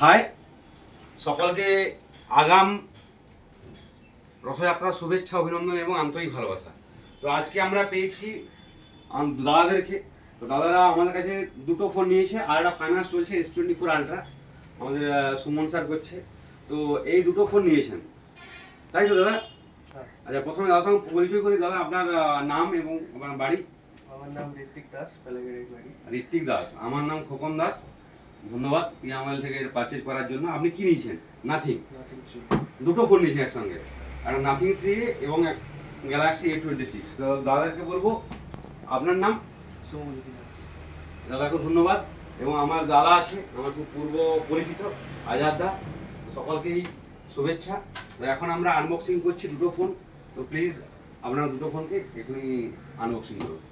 High সকলকে আগাম রথযাত্রার শুভেচ্ছা, অভিনন্দন এবং আন্তরিক ভালোবাসা। তো আজকে আমরা পেয়েছি দাদাদেরকে। তো দাদারা আমাদের কাছে দুটো ফোন নিয়েছে, আর একটা ফাইন্যান্স চলছে S24 আলট্রা, আমাদের সুমন স্যার করছে। তো এই দুটো ফোন নিয়েছেন, তাই তো দাদা? আচ্ছা, প্রথমে দাদার সঙ্গে পরিচয় করি। দাদা, আপনার নাম এবং আপনার বাড়ি? আমার নাম ঋত্বিক দাস, বেলাগেড়ি বাড়ি। ঋত্বিক দাস। আমার নাম খোকন দাস। ধন্যবাদ পিয়া মোবাইল থেকে পারচেজ করার জন্য। আপনি কি নিয়েছেন? নাথিং। দুটো ফোন নিয়েছেন একসঙ্গে, একটা নাথিং 3 এবং গ্যালাক্সি A26। তো দাদাকে বলবো আপনার নাম? সৌমজিৎ দাস। দাদাকে ধন্যবাদ। এবং আমার দাদা আছে, আমার খুব পূর্ব পরিচিত, আজাদ দা। সকলকেই শুভেচ্ছা। তো এখন আমরা আনবক্সিং করছি দুটো ফোন। তো প্লিজ আপনারা দুটো ফোনকে এখনই আনবক্সিং করুন।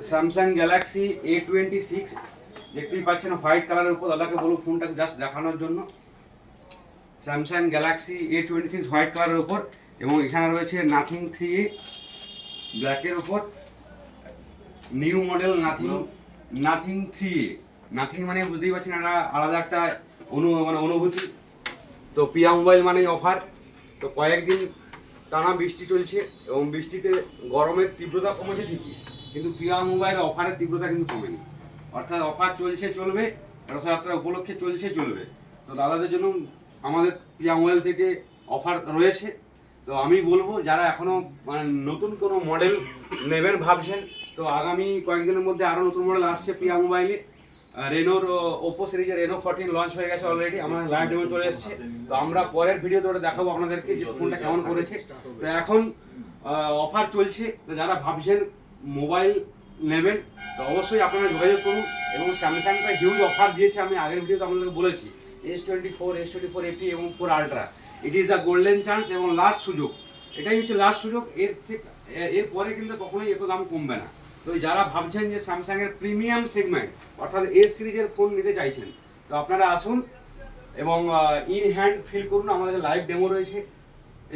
স্যামসাং গ্যালাক্সি A26 দেখতেই পাচ্ছেন, হোয়াইট কালারের উপর। দাদাকে বলবো ফোনটাকে জাস্ট দেখানোর জন্য। স্যামসাং গ্যালাক্সি A26 হোয়াইট কালারের উপর, এবং এখানে রয়েছে নাথিং 3A ব্ল্যাকের উপর। New model nothing 3A। Nothing মানে বুঝতেই পারছেন, একটা আলাদা একটা অনুভূতি। তো পিয়া মোবাইল মানেই অফার। তো কয়েকদিন টানা বৃষ্টি চলছে এবং বৃষ্টিতে গরমের তীব্রতা কমেছে ঠিকই, কিন্তু পিয়া মোবাইল অফারের তীব্রতা কিন্তু কমেনি। অর্থাৎ অফার চলছে, চলবে, রথযাত্রা উপলক্ষে চলছে, চলবে। তো দাদাদের জন্য আমাদের পিয়া মোবাইল থেকে অফার রয়েছে। তো আমি বলবো যারা এখনো নতুন কোনো মডেল নেবেন ভাবছেন, তো আগামী কয়েকদিনের মধ্যে আরও নতুন মডেল আসছে পিয়া মোবাইলে। রেনোর ওপো সিরিজের রেনো 14 লঞ্চ হয়ে গেছে অলরেডি, আমার লাইভ ডেমো চলে এসেছে। তো আমরা পরের ভিডিওতে ওটা দেখাবো আপনাদেরকে যে ফোনটা কেমন করেছে। তো এখন অফার চলছে, তো যারা ভাবছেন মোবাইল নেবেন তো অবশ্যই আপনারা যোগাযোগ করুন। এবং স্যামসাংটা হিউজ অফার দিয়েছে, আমি আগের ভিডিওতে আপনাদেরকে বলেছি। S24, S24 FE এবং 4 ultra, it is the golden chance এবং লাস্ট সুযোগ। এটাই হচ্ছে লাস্ট সুযোগ। এর পরে কিন্তু কখনোই এত দাম কমবে না। তো যারা ভাবছেন যে স্যামসাংয়ের প্রিমিয়াম সেগমেন্ট অর্থাৎ এস সিরিজের ফোন নিতে চাইছেন, তো আপনারা আসুন এবং ইন হ্যান্ড ফিল করুন। আমাদের লাইভ ডেমো রয়েছে,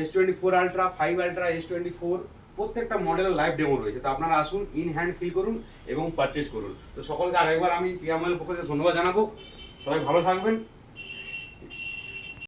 S24 আলট্রা, 5 আলট্রা, S24 প্রত্যেকটা মডেলের লাইভ ডেমো রয়েছে। তো আপনারা আসুন, ইন হ্যান্ড ফিল করুন এবং পারচেজ করুন। তো সকলকে আরেকবার আমি পিয়া মোবাইলের পক্ষ থেকে ধন্যবাদ জানাবো। সবাই ভালো থাকবেন।